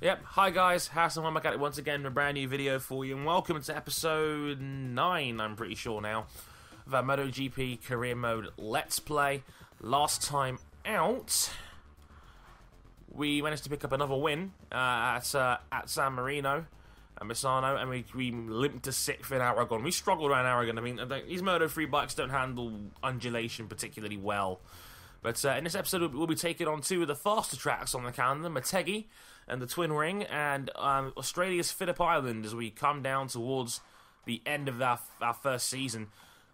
Yep, hi guys, Harrison back at it once again with a brand new video for you, and welcome to episode 9, I'm pretty sure now, of our MotoGP Career Mode Let's Play. Last time out, we managed to pick up another win at San Marino and Misano, and we limped to 6th in Aragon. We struggled around Aragon. I mean, these Moto3 bikes don't handle undulation particularly well. But in this episode, we'll be taking on two of the faster tracks on the calendar, Motegi and the Twin Ring, and Australia's Phillip Island as we come down towards the end of our first season.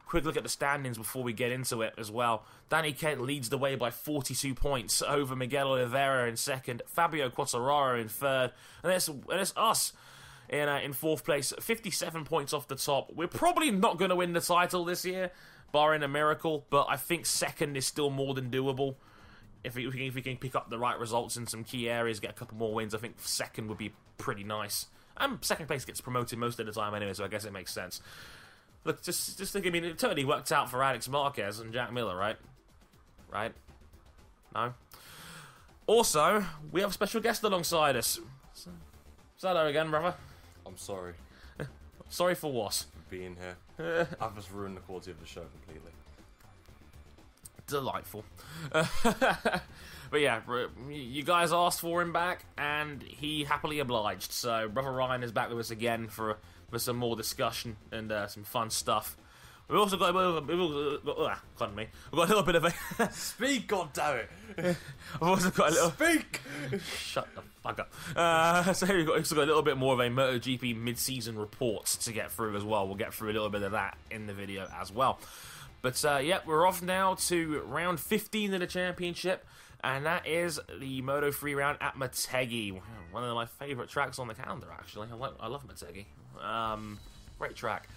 Quick look at the standings before we get into it as well. Danny Kent leads the way by 42 points over Miguel Oliveira in second, Fabio Quartararo in third, and it's us in fourth place, 57 points off the top. We're probably not going to win the title this year, barring a miracle, but I think second is still more than doable. If we can pick up the right results in some key areas, get a couple more wins, I think second would be pretty nice. And second place gets promoted most of the time anyway, so I guess it makes sense. Look, just think, I mean, it totally worked out for Alex Marquez and Jack Miller, right? Right? No? Also, we have a special guest alongside us. So, hello again, brother. I'm sorry. Sorry for what? Being here. I've just ruined the quality of the show completely. Delightful. But yeah, you guys asked for him back, and he happily obliged. So, Brother Ryan is back with us again for some more discussion and some fun stuff. We've also got we've got a little bit of a Speak, goddammit! I've also got a little Speak! Shut the fuck up. So we've also got a little bit more of a MotoGP mid-season report to get through as well. We'll get through a little bit of that in the video as well. But yeah, we're off now to round 15 of the championship, and that is the Moto3 round at Motegi. One of my favourite tracks on the calendar, actually. I love Motegi. Great track.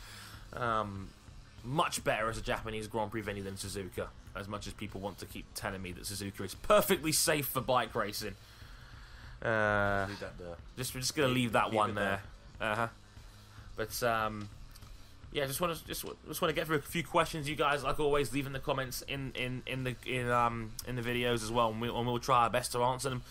Much better as a Japanese Grand Prix venue than Suzuka, as much as people want to keep telling me that Suzuka is perfectly safe for bike racing. Leave that there. We're just gonna leave that one there. But yeah, just want to get through a few questions. You guys, like always, leave in the comments in the videos as well, and we'll try our best to answer them.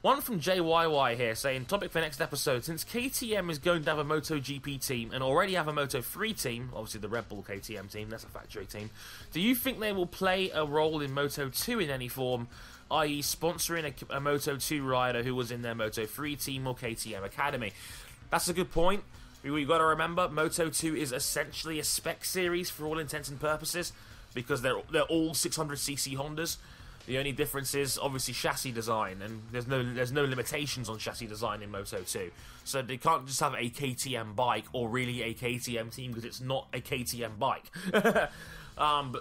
One from JYY here saying, topic for next episode, since KTM is going to have a MotoGP team and already have a Moto3 team, obviously the Red Bull KTM team, that's a factory team, do you think they will play a role in Moto2 in any form, i.e. sponsoring a Moto2 rider who was in their Moto3 team or KTM Academy? That's a good point. We've got to remember, Moto2 is essentially a spec series for all intents and purposes, because they're all 600cc Hondas. The only difference is obviously chassis design, and there's no limitations on chassis design in Moto2. So they can't just have a KTM bike or really a KTM team because it's not a KTM bike. But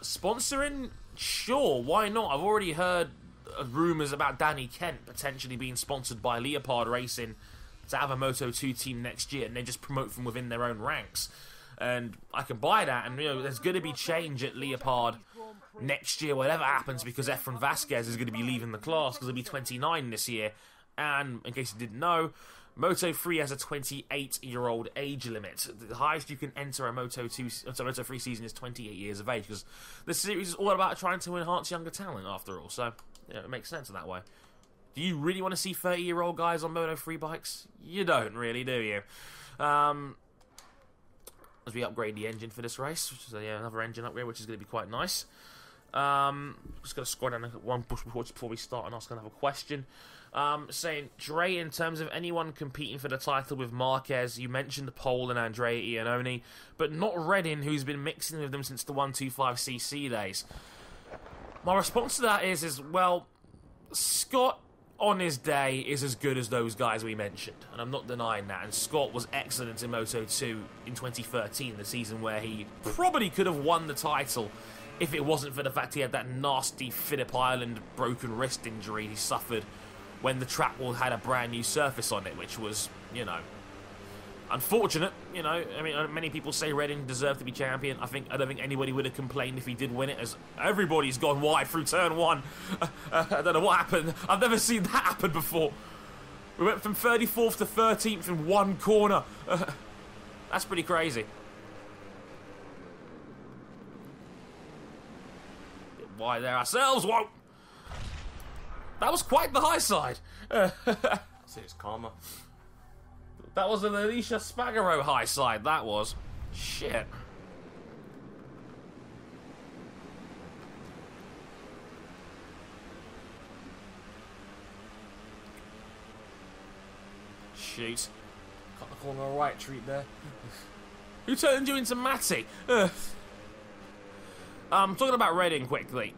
sponsoring, sure, why not? I've already heard rumours about Danny Kent potentially being sponsored by Leopard Racing to have a Moto2 team next year, and they just promote from within their own ranks. And I can buy that, and there's going to be change at Leopard next year, whatever happens, because Efren Vasquez is going to be leaving the class because he'll be 29 this year. And in case you didn't know, Moto3 has a 28-year-old age limit. The highest you can enter a Moto3 season is 28 years of age, because the series is all about trying to enhance younger talent, after all. So yeah, it makes sense in that way. Do you really want to see 30-year-old guys on Moto3 bikes? You don't really, do you? As we upgrade the engine for this race, which is another engine upgrade, which is going to be quite nice. Just going to scroll down one push before we start and ask another question. Saying, Dre, in terms of anyone competing for the title with Marquez, you mentioned Pole and Andrea Iannone, but not Redding, who's been mixing with them since the 125cc days. My response to that is well, Scott on his day is as good as those guys we mentioned, and I'm not denying that, and Scott was excellent in Moto2 in 2013, the season where he probably could have won the title if it wasn't for the fact he had that nasty Phillip Island broken wrist injury he suffered when the track had a brand new surface on it, which was, unfortunate. I mean, many people say Redding deserved to be champion. I don't think anybody would have complained if he did win it, as everybody's gone wide through turn one. I don't know what happened. I've never seen that happen before. We went from 34th to 13th in one corner. That's pretty crazy. Bit wide there ourselves. Whoa! That was quite the high side. It's karma. That was an Alicia Spagaro high side, that was. Shit. Shoot. Cut the corner right, treat there. Who turned you into Matty? Talking about Redding quickly.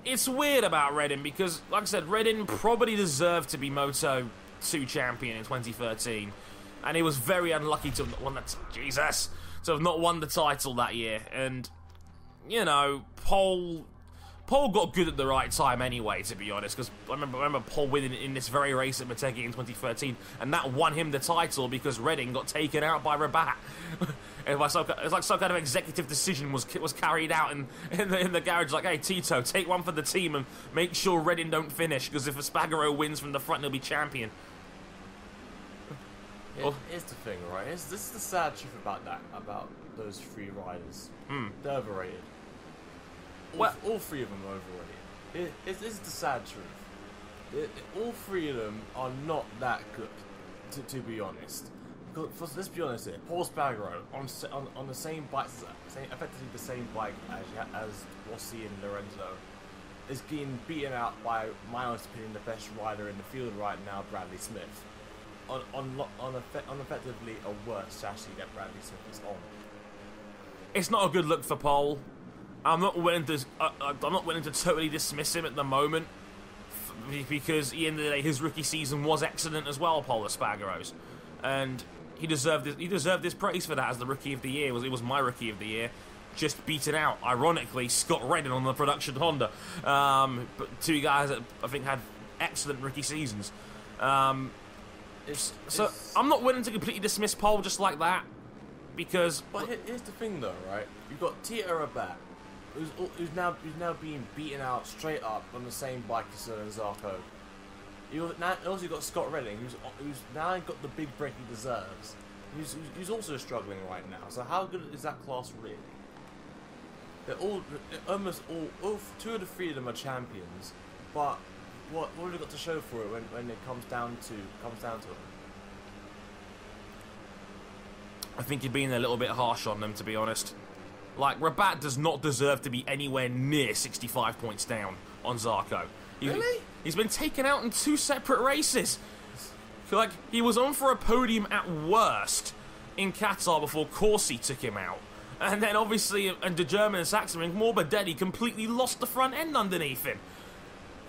It's weird about Redding because, like I said, Redding probably deserved to be Moto 2 champion in 2013. And he was very unlucky to have not won that. Jesus! To have not won the title that year. And, you know, Paul got good at the right time anyway, to be honest. Because I remember Paul winning in this very race at Motegi in 2013. And that won him the title because Redding got taken out by Rabat. It's like some kind of executive decision was carried out in the garage. Like, hey, Tito, take one for the team and make sure Redding don't finish. Because if Espargaro wins from the front, he'll be champion. Here's the thing, right? This is the sad truth about those three riders. They're overrated. All three of them are overrated. This is the sad truth. All three of them are not that good, to be honest. Because let's be honest here, Paul Espargaro on the same bike, effectively the same bike as Rossi and Lorenzo, is getting beaten out by, my honest opinion, the best rider in the field right now, Bradley Smith. On effectively a worse chassis that Bradley Smith is on. It's not a good look for Paul. I'm not willing to totally dismiss him at the moment, because at the end of the day, his rookie season was excellent as well, Paul Espargaro's, and he deserved this praise for that as the rookie of the year. It was my rookie of the year, just beaten out, ironically, Scott Redding on the production Honda. But two guys that I think had excellent rookie seasons. So I'm not willing to completely dismiss Paul just like that, because. But here's the thing, though, right? You've got Tito Rabat, who's now being beaten out straight up on the same bike as Zarco. You also got Scott Redding, who's now got the big break he deserves. Who's also struggling right now. So how good is that class really? They're almost all two of the three of them are champions, but. What have they got to show for it when it comes down to it? I think you're being a little bit harsh on them, to be honest. Like, Rabat does not deserve to be anywhere near 65 points down on Zarco. Really? He's been taken out in 2 separate races. Like, he was on for a podium at worst in Qatar before Corsi took him out. And then, obviously, under German and Saxon, Morbidelli completely lost the front end underneath him.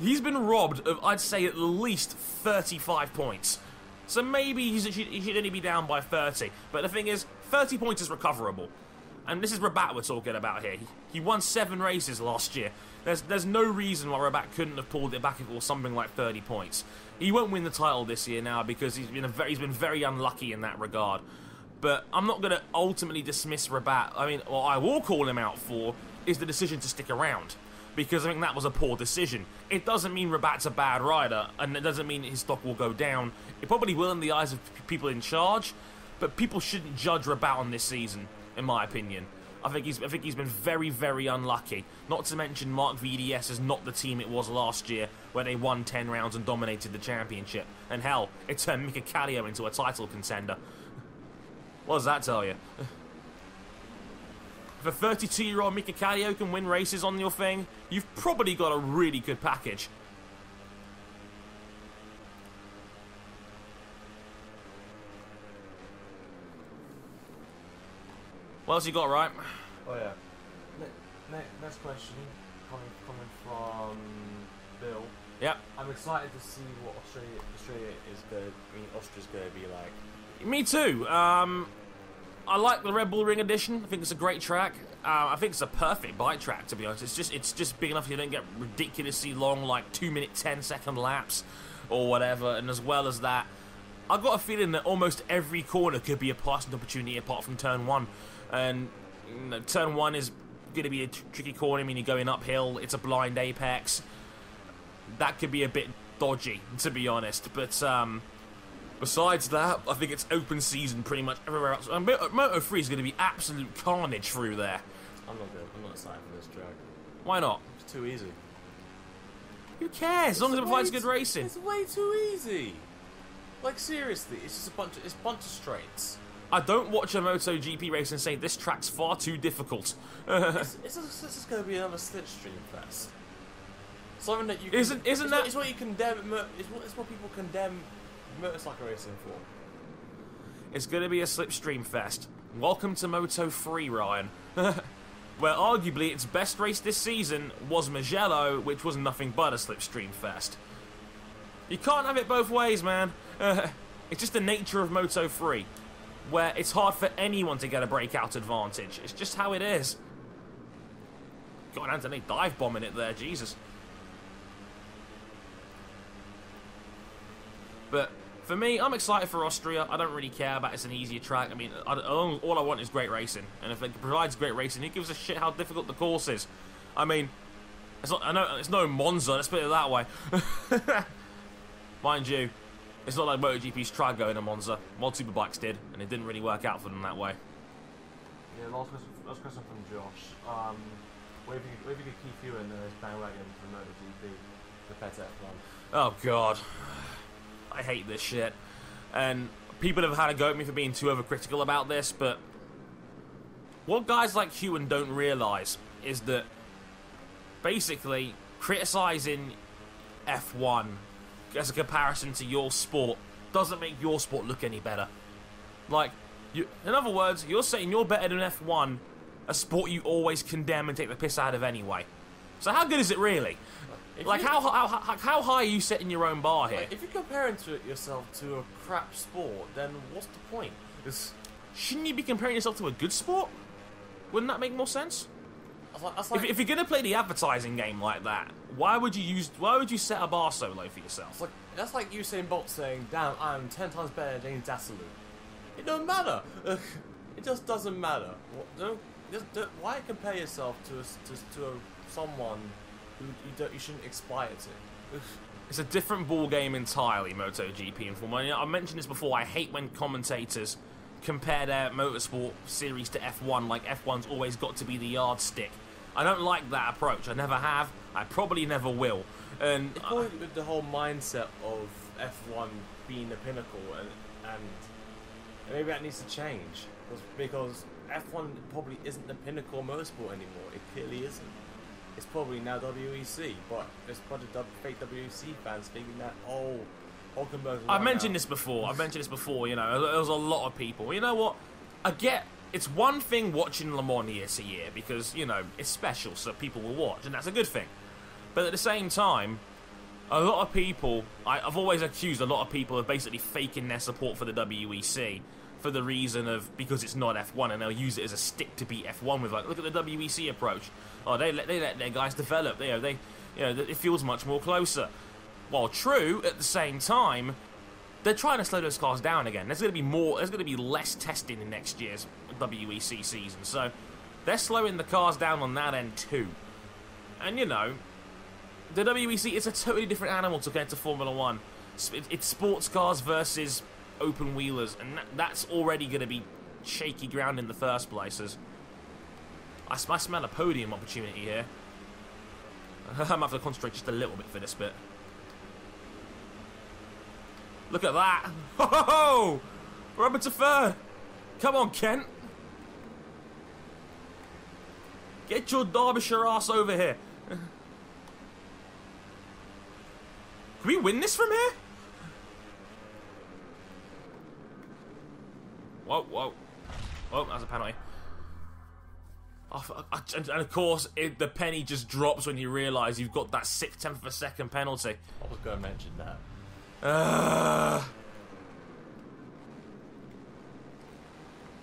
He's been robbed of, I'd say, at least 35 points. So maybe he should only be down by 30. But the thing is, 30 points is recoverable. And this is Rabat we're talking about here. He won 7 races last year. There's no reason why Rabat couldn't have pulled it back if it was something like 30 points. He won't win the title this year now because he's been very unlucky in that regard. But I'm not going to ultimately dismiss Rabat. I mean, what I will call him out for is the decision to stick around. Because I think that was a poor decision. It doesn't mean Rabat's a bad rider, and it doesn't mean his stock will go down. It probably will in the eyes of people in charge, but people shouldn't judge Rabat on this season, in my opinion. I think he's been very unlucky. Not to mention Mark VDS is not the team it was last year, where they won 10 rounds and dominated the championship. And hell, it turned Mika Kallio into a title contender. What does that tell you? If a 32-year-old Mika Kallio can win races on your thing, you've probably got a really good package. What else you got, right? Oh yeah. Next question coming from Bill. Yep. I'm excited to see what Austria's going to be like. Me too. I like the Red Bull Ring edition. I think it's a great track. I think it's a perfect bike track, to be honest. It's just big enough you don't get ridiculously long, like 2-minute 10-second laps or whatever. And as well as that, I've got a feeling that almost every corner could be a passing opportunity apart from turn 1. And turn 1 is going to be a tricky corner. I mean, you're going uphill. It's a blind apex. That could be a bit dodgy, to be honest. But besides that, I think it's open season pretty much everywhere else. Moto 3 is going to be absolute carnage through there. I'm not excited for this track. Why not? It's too easy. Who cares? As long as it provides good racing. It's way too easy. Like seriously, it's just a bunch of straights. I don't watch a MotoGP race and say this track's far too difficult. It's just going to be another slipstream fest. Something that you isn't that? It's what you condemn. It's what people condemn motorcycle racing for. It's going to be a slipstream fest. Welcome to Moto 3, Ryan. Where arguably its best race this season was Mugello, which was nothing but a slipstream fest. You can't have it both ways, man. It's just the nature of Moto 3, where it's hard for anyone to get a breakout advantage. It's just how it is. God, Anthony dive bombing it there, Jesus. But for me, I'm excited for Austria. I don't really care about it's an easier track. I mean, all I want is great racing, and if it provides great racing, who gives a shit how difficult the course is? I mean, I know it's no Monza. Let's put it that way. Mind you, it's not like MotoGP's tried going to Monza. Mod Superbikes did, and it didn't really work out for them that way. Yeah, last question from Josh. Where have you got Keith Ewan in this bandwagon for MotoGP compared to F1? Oh God, I hate this shit. And people have had a go at me for being too overcritical about this, but what guys like Ewan don't realise is that basically criticising F1 as a comparison to your sport doesn't make your sport look any better. Like, in other words, you're saying you're better than F1, a sport you always condemn and take the piss out of anyway. So how good is it really? Like, how high are you setting your own bar here? Like, if you're comparing yourself to a crap sport, then what's the point? Shouldn't you be comparing yourself to a good sport? Wouldn't that make more sense? If you're gonna play the advertising game like that, why would you set a bar so low for yourself? That's like Usain Bolt saying, "Damn, I'm 10 times better than James Dassalu." It don't matter. It just doesn't matter. Why compare yourself to someone who you shouldn't aspire to? It's a different ball game entirely, MotoGP and Formula 1. I mentioned this before. I hate when commentators compare their motorsport series to F1 like F1's always got to be the yardstick. I don't like that approach. I never have. I probably never will. And it's probably with the whole mindset of F1 being the pinnacle, and maybe that needs to change because F1 probably isn't the pinnacle of motorsport anymore. It clearly isn't. It's probably now WEC, but there's a bunch of fake WEC fans thinking that Hulkenberg's I've mentioned this before. You know, there was a lot of people. You know what? I get. It's one thing watching Le Mans year to year because, you know, it's special, so people will watch, and that's a good thing. But at the same time, a lot of people, I've always accused a lot of people of basically faking their support for the WEC for the reason of, because it's not F1, and they'll use it as a stick to beat F1 with, like, look at the WEC approach. Oh, they let their guys develop. It feels much more closer. While true, at the same time, they're trying to slow those cars down again. There's going to be less testing in next year's WEC season, so they're slowing the cars down on that end too. And you know, the WEC is a totally different animal compared to Formula 1. It's sports cars versus open wheelers, and that's already going to be shaky ground in the first places. I smell a podium opportunity here. I'm going to have to concentrate just a little bit for this bit. Look at that. Ho-ho-ho! We're up into third. Come on, Kent. Get your Derbyshire ass over here. Can we win this from here? Whoa. Oh, that's a penalty. Oh, and of course, the penny just drops when you realise you've got that 6/10 of a second penalty. I was going to mention that.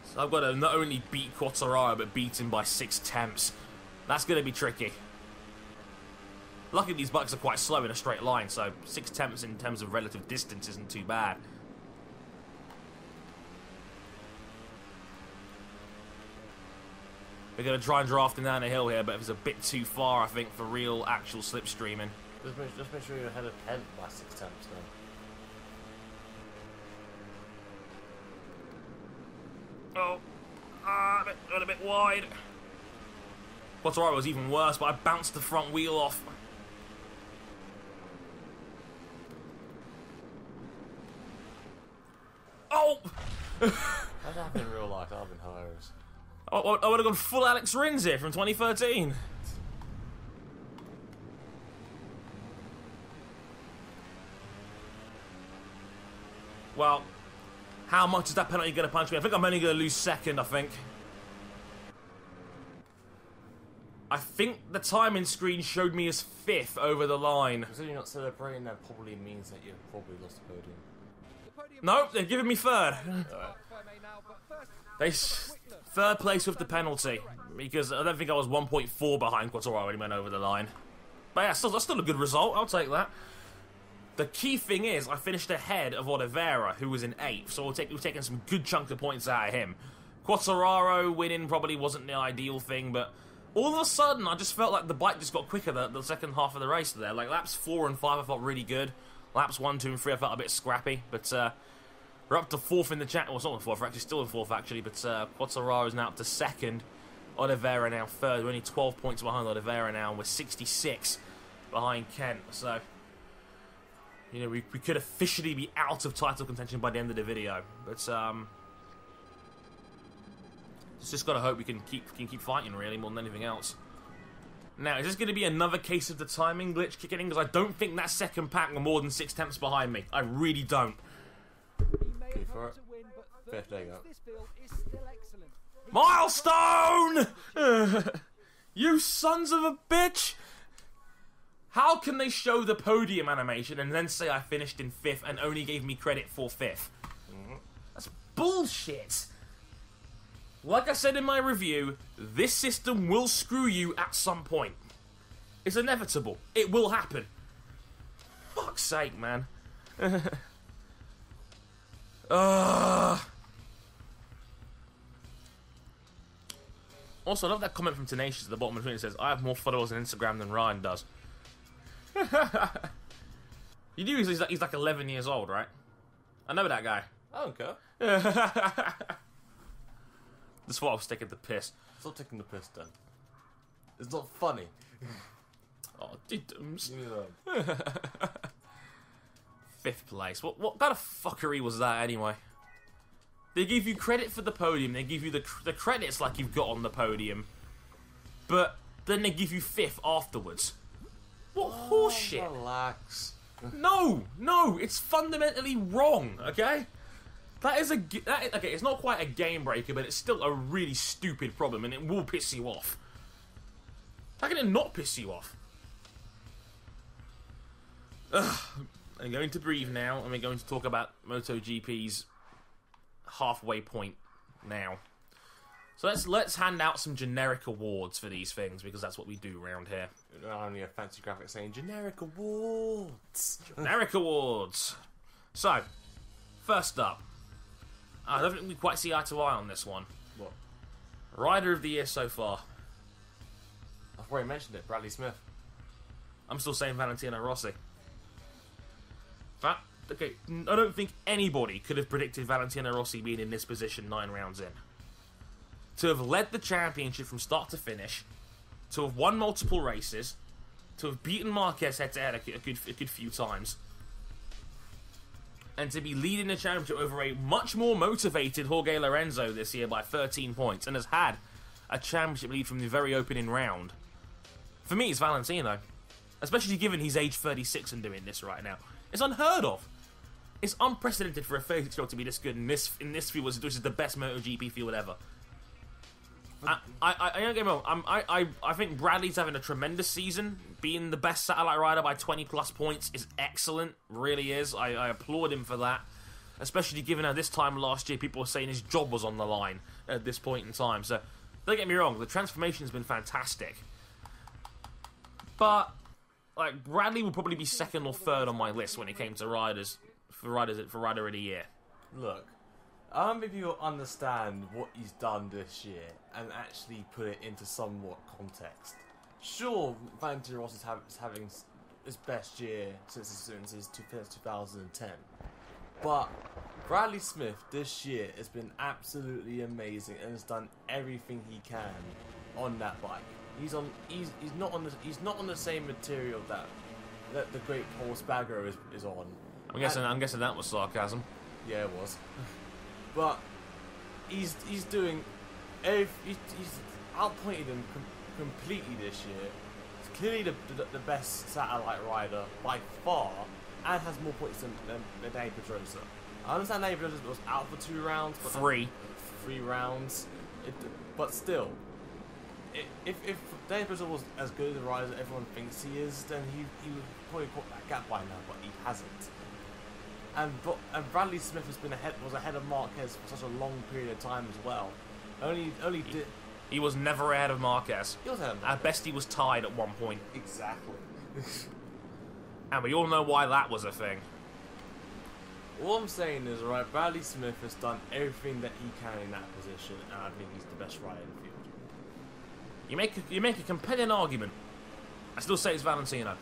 So I've got to not only beat Quartararo, but beat him by 6/10. That's going to be tricky. Luckily, these bikes are quite slow in a straight line, so 6/10 in terms of relative distance isn't too bad. We're going to try and draft him down a hill here, but it's a bit too far, I think, for real, actual slipstreaming. Just make sure you're ahead of 10 by 6/10 then. Oh, a bit wide. Quartararo was even worse, but I bounced the front wheel off. That happened in real life. That would have been hilarious. I would have gone full Alex Rins here from 2013. Well, how much is that penalty going to punch me? I think I'm only going to lose second, I think. I think the timing screen showed me as 5th over the line. So you're not celebrating, that probably means that you've probably lost the podium. Nope, they're giving me 3rd. Third place with the penalty, because I don't think I was 1.4 behind Quartararo when he went over the line. But yeah, that's still a good result. I'll take that. The key thing is, I finished ahead of Oliveira, who was in 8th, so we're taking some good chunk of points out of him. Quartararo winning probably wasn't the ideal thing, but all of a sudden, I just felt like the bike just got quicker the second half of the race there. Like, laps 4 and 5, I felt really good. Laps 1, 2, and 3, I felt a bit scrappy, but we're up to 4th in the chat. Well, it's not in 4th, we're actually still in 4th, actually, but Quartararo is now up to 2nd. Oliveira now 3rd. We're only 12 points behind Oliveira now, and we're 66 behind Kent. So, you know, we could officially be out of title contention by the end of the video, but just gotta hope we can keep fighting, really, more than anything else. Now, is this going to be another case of the timing glitch kicking in? Because I don't think that second pack were more than 6 tenths behind me. I really don't. Go for it. 5th, there you go. Milestone! You sons of a bitch! How can they show the podium animation and then say I finished in 5th and only gave me credit for 5th? That's bullshit! Like I said in my review, this system will screw you at some point. It's inevitable. It will happen. Fuck's sake, man. Also, I love that comment from Tenacious at the bottom of the screen. It says, I have more followers on Instagram than Ryan does. You do he's like 11 years old, right? I know that guy. I don't care. That's why I was taking the piss. Stop taking the piss, then. It's not funny. Oh, diddums. Yeah. 5th place. What kind of fuckery was that, anyway? They give you credit for the podium. They give you the credits like you've got on the podium. But then they give you 5th afterwards. What horseshit? Relax. No, it's fundamentally wrong, okay? Okay, it's not quite a game breaker, but it's still a really stupid problem, and it will piss you off. How can it not piss you off? Ugh. I'm going to breathe now, and we're going to talk about MotoGP's halfway point now. So let's hand out some generic awards for these things, because that's what we do around here. Only a fancy graphic saying generic awards. Generic awards. So, first up, I don't think we quite see eye to eye on this one. What? Rider of the year so far. I've already mentioned it, Bradley Smith. I'm still saying Valentino Rossi. Okay, I don't think anybody could have predicted Valentino Rossi being in this position 9 rounds in. To have led the championship from start to finish, to have won multiple races, to have beaten Marquez head-to-head a good few times, and to be leading the championship over a much more motivated Jorge Lorenzo this year by 13 points, and has had a championship lead from the very opening round. For me, it's Valentino. Especially given he's age 36 and doing this right now. It's unheard of. It's unprecedented for a 36-year-old to be this good in this field, which is the best MotoGP field ever. I don't get me wrong. I think Bradley's having a tremendous season. Being the best satellite rider by 20+ points is excellent. Really is. I applaud him for that. Especially given how this time last year people were saying his job was on the line at this point in time. So, don't get me wrong. The transformation has been fantastic. But, like, Bradley would probably be 2nd or 3rd on my list when it came to riders for Rider of the Year. Look, I don't think people understand what he's done this year and actually put it into somewhat context. Sure, Valentino Rossi is having his best year since 2010. But Bradley Smith this year has been absolutely amazing and has done everything he can on that bike. He's not on the same material that the great Paul Spargo is on. I'm guessing that was sarcasm. Yeah, it was. But he's doing, he's outpointed him completely this year. He's clearly the best satellite rider by far, and has more points than Dani Pedrosa. I understand Dani Pedrosa was out for 2 rounds, but 3 rounds. But still, if Dani Pedrosa was as good as a rider as everyone thinks he is, then he would probably caught that gap by now, but he hasn't. And Bradley Smith was ahead of Marquez for such a long period of time as well. He was never ahead of Marquez. He was ahead of Marquez. At best, he was tied at one point. Exactly. And we all know why that was a thing. All I'm saying is, right, Bradley Smith has done everything that he can in that position, and I think he's the best rider in the field. You make a compelling argument. I still say it's Valentino.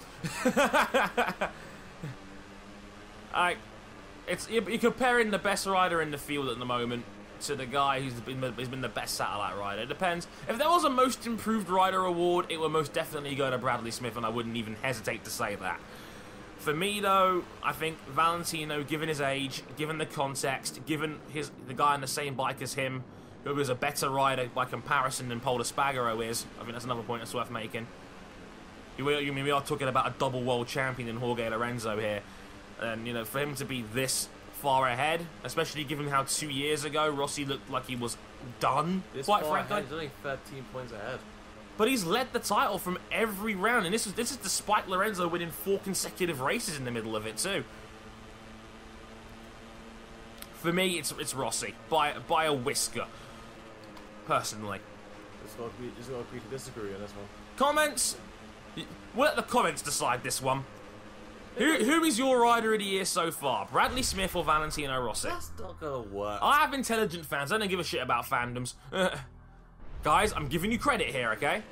You're comparing the best rider in the field at the moment to the guy who's been the best satellite rider. It depends. If there was a most improved rider award, it would most definitely go to Bradley Smith, and I wouldn't even hesitate to say that. For me, though, I think Valentino, given his age, given the context, given the guy on the same bike as him, who is a better rider by comparison than Paul Espargaro is, I think that's another point that's worth making. We are talking about a double world champion in Jorge Lorenzo here. And, you know, for him to be this far ahead, especially given how 2 years ago Rossi looked like he was done, quite frankly. He's only 13 points ahead. But he's led the title from every round, and this is despite Lorenzo winning 4 consecutive races in the middle of it too. For me, it's Rossi by a whisker, personally. Just got to agree to disagree on this one. Comments. We'll let the comments decide this one. Who is your rider of the year so far? Bradley Smith or Valentino Rossi? That's not gonna work. I have intelligent fans. I don't give a shit about fandoms. Guys, I'm giving you credit here, okay?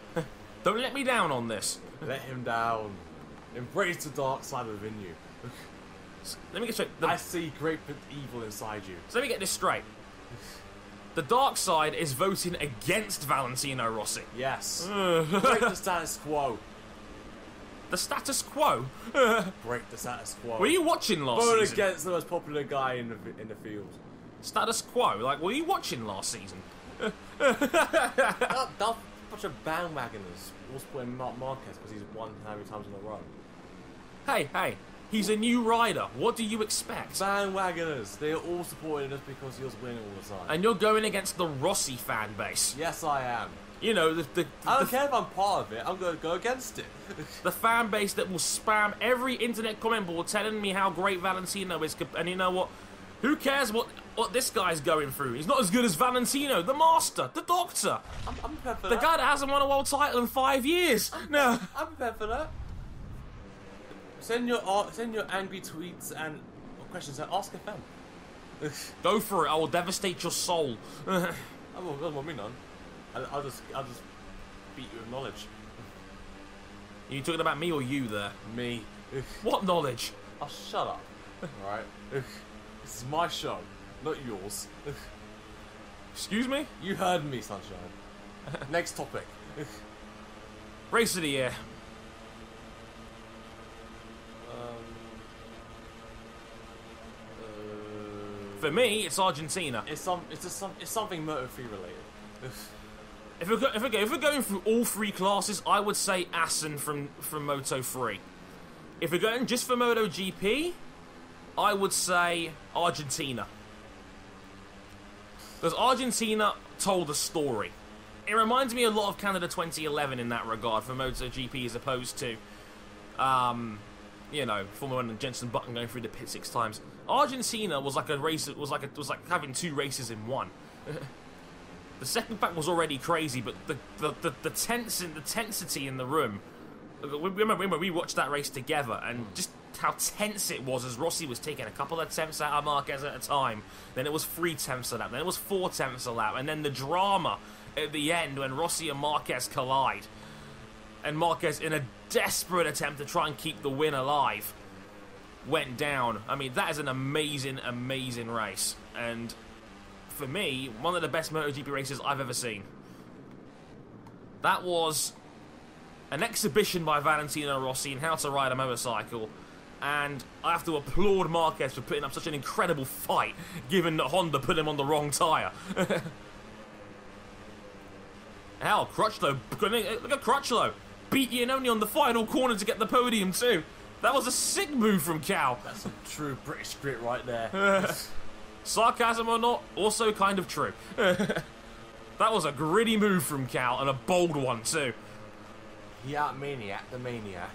Don't let me down on this. Let him down. Embrace the dark side within you. Let me get straight. I see great evil inside you. So let me get this straight. The dark side is voting against Valentino Rossi. Yes. Break the status quo. The status quo? Break the status quo. Were you watching last season? season? Vote against the most popular guy in the field. Status quo? Like, were you watching last season? that bunch of bandwagoners all supporting Mark Marquez because he's won how many times in a row. Hey, he's a new rider. What do you expect? Bandwagoners. They are all supporting us because he was winning all the time. And you're going against the Rossi fan base. Yes, I am. You know, I don't care if I'm part of it. I'm going to go against it. The fan base that will spam every internet comment board telling me how great Valentino is. And you know what? Who cares what this guy's going through? He's not as good as Valentino, the master, the doctor. I'm prepared for the that. Guy that hasn't won a world title in 5 years. No. I'm prepared for that. Send your angry tweets and questions and ask a fan. Go for it. I will devastate your soul. I don't want me none. I'll just beat you with knowledge. Are you talking about me or you there? Me. What knowledge? Oh, shut up. Alright? This is my show, not yours. Excuse me? You heard me, Sunshine. Next topic. Race of the year. For me, it's Argentina. It's something Moto3 related. If we're going through all 3 classes, I would say Assen from Moto3. If we're going just for MotoGP, I would say Argentina. Because Argentina told a story. It reminds me a lot of Canada 2011 in that regard for MotoGP as opposed to, you know, Formula 1 and Jenson Button going through the pit 6 times. Argentina was like a race. Was like having 2 races in one. The second pack was already crazy, but the tensity in the room. Remember we watched that race together, and just how tense it was as Rossi was taking a couple of attempts out of Marquez at a time. Then it was 3 attempts a lap. Then it was 4 attempts a lap, and then the drama at the end when Rossi and Marquez collide, and Marquez, in a desperate attempt to try and keep the win alive, went down. I mean, that is an amazing, amazing race, and for me, one of the best MotoGP races I've ever seen. That was an exhibition by Valentino Rossi in how to ride a motorcycle And I have to applaud Marquez for putting up such an incredible fight, given that Honda put him on the wrong tyre. Hell, Crutchlow, look at Crutchlow. Beat Iannone on the final corner to get the podium too. That was a sick move from Cal. That's some true British grit right there. Sarcasm or not, also kind of true. That was a gritty move from Cal, and a bold one too. Yeah, maniac, the maniac.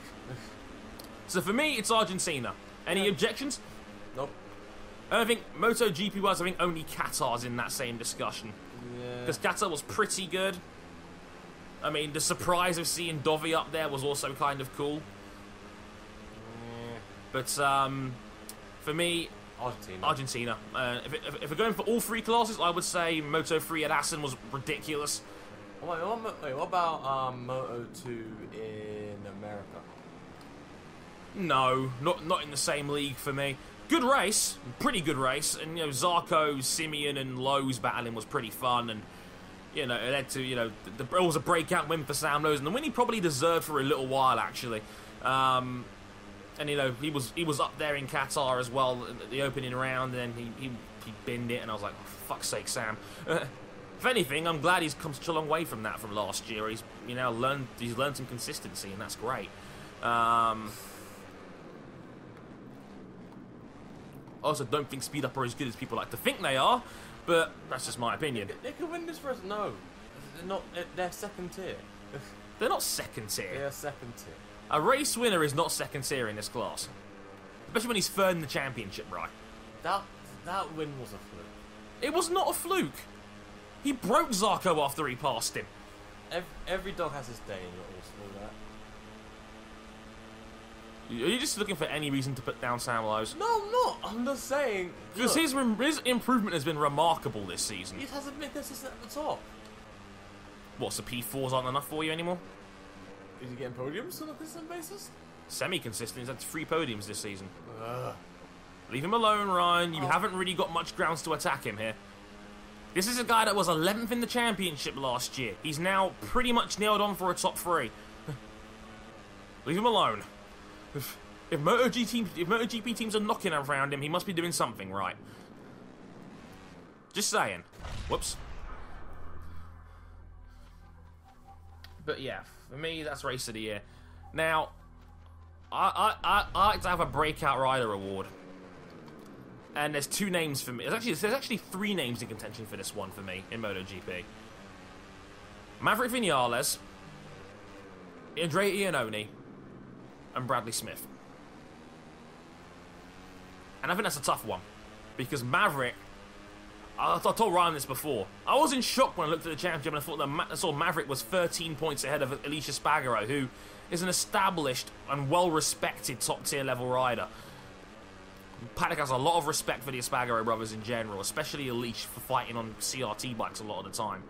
So for me, it's Argentina. Any objections? Nope. I think MotoGP wise, I think only Qatar's in that same discussion. Yeah. Because Qatar was pretty good. I mean, the surprise of seeing Dovi up there was also kind of cool. Yeah. But for me, Argentina. If we're going for all three classes, I would say Moto3 at Assen was ridiculous. Wait, what about Moto2 in America? No, not in the same league for me. Good race, pretty good race, and Zarco, Simeon, and Lowe's battling was pretty fun, and it led to it was a breakout win for Sam Lowe's, and the win he probably deserved for a little while actually. And he was up there in Qatar as well at the opening round, and then he binned it, and I was like, oh, for fuck's sake, Sam. If anything, I'm glad he's come such a long way from that from last year. He's learned some consistency, and that's great. Also, don't think Speed Up are as good as people like to think they are, but that's just my opinion. They could win this race. No, they're not. They're second tier. They're not second tier. They're second tier. A race winner is not second tier in this class, especially when he's third in the championship, right? That win was a fluke. It was not a fluke. He broke Zarco after he passed him. Every dog has his day, and you're also that. Are you just looking for any reason to put down Sam Lowe's? No, I'm not. I'm just saying. Because his improvement has been remarkable this season. He hasn't been consistent at the top. What, so P4s aren't enough for you anymore? Is he getting podiums on a consistent basis? Semi-consistent. He's had 3 podiums this season. Leave him alone, Ryan. You haven't really got much grounds to attack him here. This is a guy that was 11th in the championship last year. He's now pretty much nailed on for a top 3. Leave him alone. If MotoGP teams are knocking around him, he must be doing something right. Just saying. Whoops. But yeah, for me, that's race of the year. Now, I like to have a breakout rider award, and there's 2 names for me. There's actually 3 names in contention for this one for me in MotoGP. Maverick Vinales, Andrea Iannone, and Bradley Smith. And I think that's a tough one, because Maverick, I told Ryan this before, I was in shock when I looked at the championship and I thought that I saw Maverick was 13 points ahead of Alicia Spargaro, who is an established and well-respected top-tier level rider. Paddock has a lot of respect for the Espargaro brothers in general, especially Alicia for fighting on CRT bikes a lot of the time.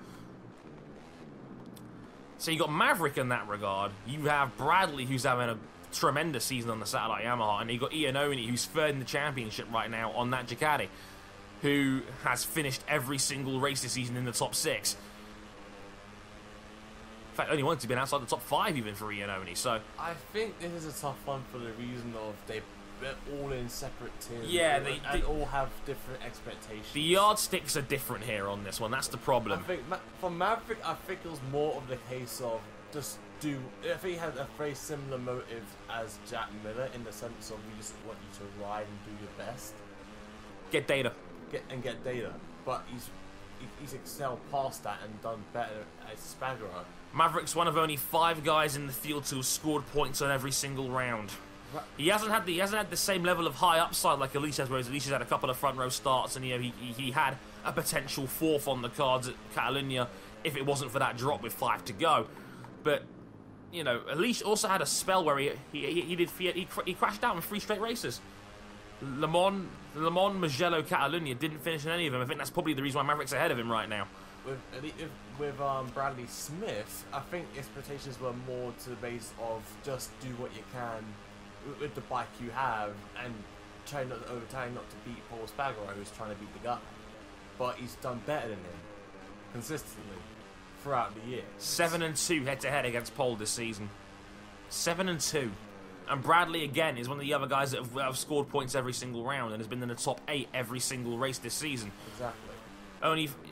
So you got Maverick in that regard. You have Bradley, who's having a tremendous season on the satellite Yamaha, and you got Iannone, who's 3rd in the championship right now on that Ducati, who has finished every single race this season in the top 6. In fact, only once he's been outside the top 5 even for Iannone. So I think this is a tough one for the reason of they're all in separate tiers. Yeah, they all have different expectations. The yardsticks are different here on this one. That's the problem. I think for Maverick, I think it was more of the case of just do. I think he had a very similar motive as Jack Miller in the sense of we just want you to ride and do your best, get data, get data. But he's excelled past that and done better as Spargaro. Maverick's one of only 5 guys in the field to have scored points on every single round. He hasn't had the same level of high upside like Alicia has, whereas Alicia's had a couple of front row starts, and he had a potential 4th on the cards at Catalunya if it wasn't for that drop with 5 to go. But Alicia also had a spell where he crashed out in 3 straight races. Le Mans, Mugello, Catalunya didn't finish in any of them. I think that's probably the reason why Maverick's ahead of him right now. With Bradley Smith, I think expectations were more to the base of just do what you can with the bike you have and try not to overtime, not to beat Paul Spargaro, who's trying to beat the guy. But he's done better than him consistently throughout the year. 7-2 head-to-head against Paul this season. 7-2. And Bradley, again, is one of the other guys that have scored points every single round and has been in the top 8 every single race this season. Exactly.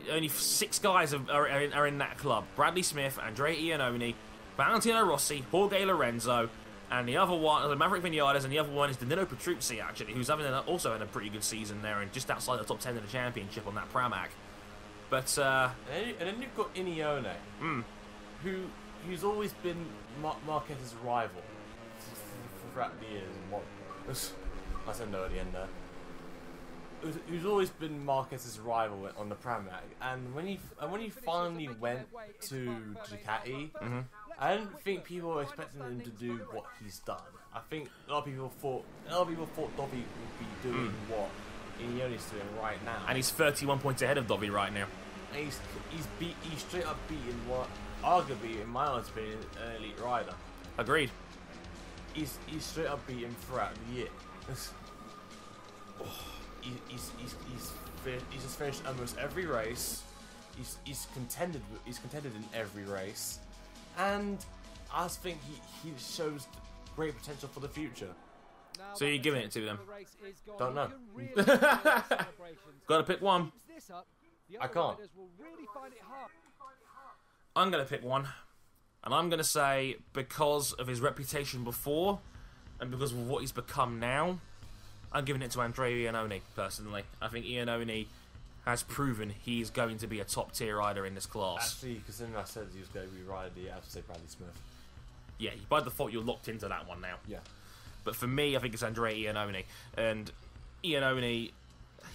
Only 6 guys are in that club. Bradley Smith, Andrea Iannone, Valentino Rossi, Jorge Lorenzo, and the other one, Maverick Vinales, and the other one is Danilo Petrucci, actually, who's also had a pretty good season there and just outside the top 10 of the championship on that Pramac. But, and then you've got Iannone, who's always been Marquez's rival throughout the years. I said no at the end there. Who's always been Marquez's rival on the Pramac, and when he finally went to Ducati, I don't think people were expecting him to do what he's done. I think a lot of people thought Dovi would be doing what Iannone's doing right now, and he's 31 points ahead of Dovi right now. And he's straight up beaten what arguably, in my honest opinion, an elite rider. Agreed. He's straight up beaten throughout the year. He's just finished almost every race. He's contended in every race, and I just think he shows great potential for the future. So you're giving it to them? Don't know. Got to pick one. I can't. I'm going to pick one, and I'm going to say because of his reputation before, and because of what he's become now, I'm giving it to Andrea Iannone, personally. I think Iannone has proven he's going to be a top-tier rider in this class. Actually, considering I said he was going to be riding, I have to say Bradley Smith. Yeah, by default, you're locked into that one now. Yeah. But for me, I think it's Andrea Iannone. And Iannone,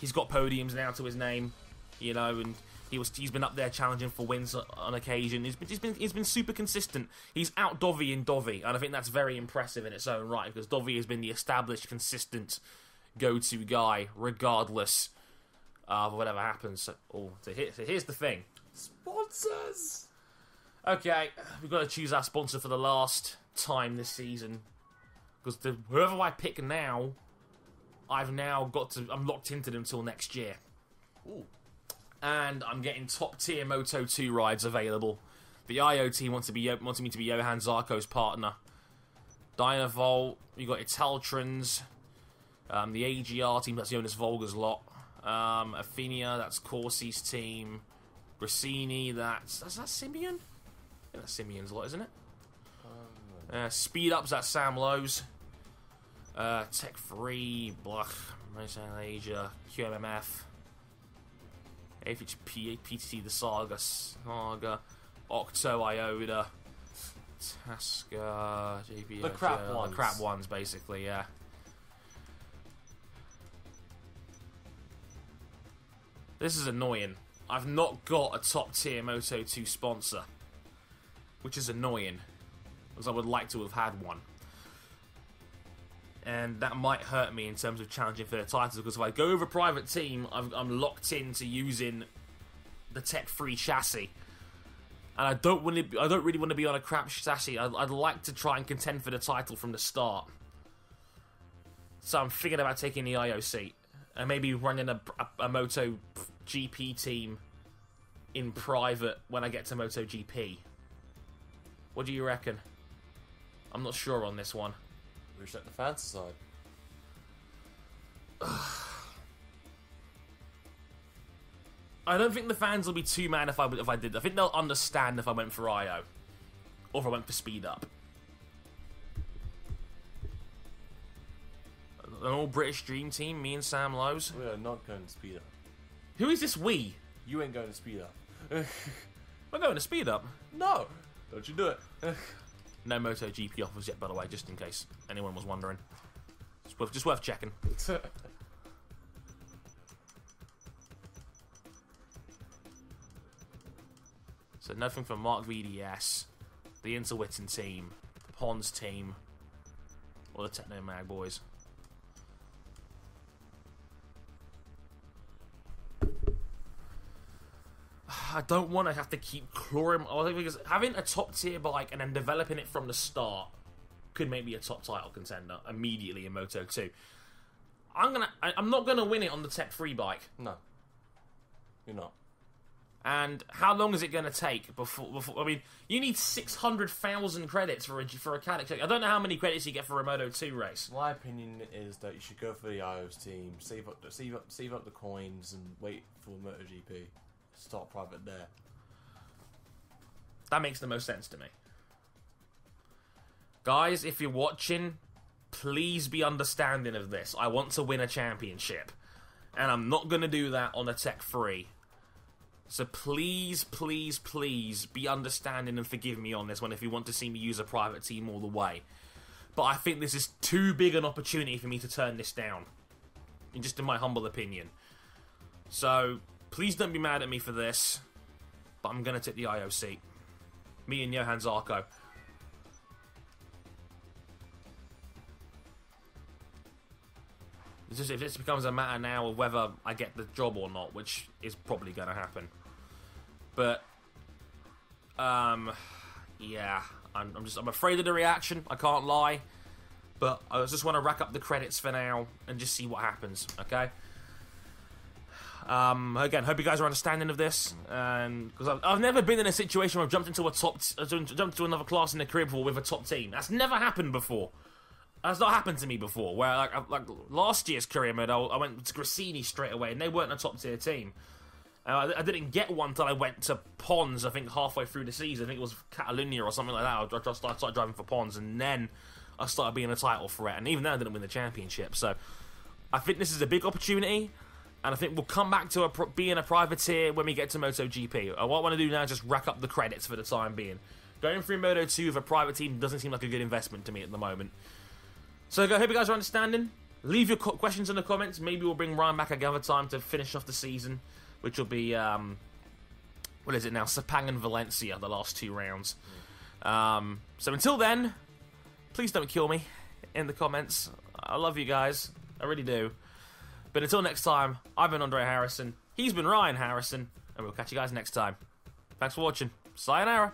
he's got podiums now to his name, you know, and he's been up there challenging for wins on occasion. He's been super consistent. He's out Dovi in Dovi, and I think that's very impressive in its own right, because Dovi has been the established, consistent go-to guy, regardless of whatever happens. So here's the thing. Sponsors! Okay, we've got to choose our sponsor for the last time this season, because whoever I pick now, I'm locked into them till next year. Ooh. And I'm getting top-tier Moto2 rides available. The IO team wanted me to be Johan Zarco's partner. Dynavolt, you got Italtrans. The AGR team, that's Jonas Volger's lot. Athenia, that's Corsi's team. Brasini, that's Simeon? I think that's Simeon's lot, isn't it? Speed Ups, that's Sam Lowe's. Tech 3, Blach, Motorsport Asia, QMMF. AFHP, PTC, the Saga, Octo, Iota, Tasca, JP, the crap ones. The crap ones, basically, yeah. This is annoying. I've not got a top-tier Moto2 sponsor, which is annoying, because I would like to have had one. And that might hurt me in terms of challenging for the titles, because if I go with a private team, I'm locked into using the Tech 3 chassis, and I don't really want to be on a crap chassis. I'd like to try and contend for the title from the start. So I'm thinking about taking the IOC and maybe running a MotoGP team in private when I get to MotoGP. What do you reckon? I'm not sure on this one. Reset the fans side. I don't think the fans will be too mad if I did. I think they'll understand if I went for IO, or if I went for Speed Up. An all-British dream team, me and Sam Lowe's. We are not going to Speed Up. Who is this we? You ain't going to Speed Up. We're going to Speed Up. No! Don't you do it. No MotoGP offers yet, by the way, just in case anyone was wondering. Just worth checking. So nothing from Mark VDS, the Interwitten team, Pons team, or the Techno Mag boys. I don't want to have to keep clawing, because having a top tier bike and then developing it from the start could make me a top title contender immediately in Moto 2. I'm not gonna win it on the Tech 3 bike. No, you're not. And how long is it going to take before? I mean, you need 600,000 credits for a Caddick check. I don't know how many credits you get for a Moto 2 race. My opinion is that you should go for the iOS team, save up the coins, and wait for MotoGP. Start private there. That makes the most sense to me. Guys, if you're watching, please be understanding of this. I want to win a championship, and I'm not going to do that on a Tech 3. So please, please, please be understanding and forgive me on this one if you want to see me use a private team all the way. But I think this is too big an opportunity for me to turn this down. Just in my humble opinion. So, please don't be mad at me for this. But I'm going to take the IOC. Me and Johan Zarco. It's just if this becomes a matter now of whether I get the job or not, which is probably going to happen. But, yeah, I'm afraid of the reaction. I can't lie, but I just want to rack up the credits for now and just see what happens. Okay. Again, hope you guys are understanding of this, and because I've never been in a situation where I've jumped into jumped to another class in the career before with a top team. That's never happened before. That's not happened to me before. Where like last year's career mode, I went to Grassini straight away, and they weren't a top tier team. I didn't get one until I went to Pons, I think halfway through the season. I think it was Catalunya or something like that. I started driving for Pons, and then I started being a title threat. And even then I didn't win the championship. So I think this is a big opportunity, and I think we'll come back to being a privateer when we get to MotoGP. What I want to do now is just rack up the credits for the time being. Going through Moto 2 with a private team doesn't seem like a good investment to me at the moment. So I hope you guys are understanding. Leave your questions in the comments. Maybe we'll bring Ryan back another time to finish off the season, which will be, what is it now? Sepang and Valencia, the last 2 rounds. So until then, please don't kill me in the comments. I love you guys. I really do. But until next time, I've been Andre Harrison. He's been Ryan Harrison. And we'll catch you guys next time. Thanks for watching. Sayonara.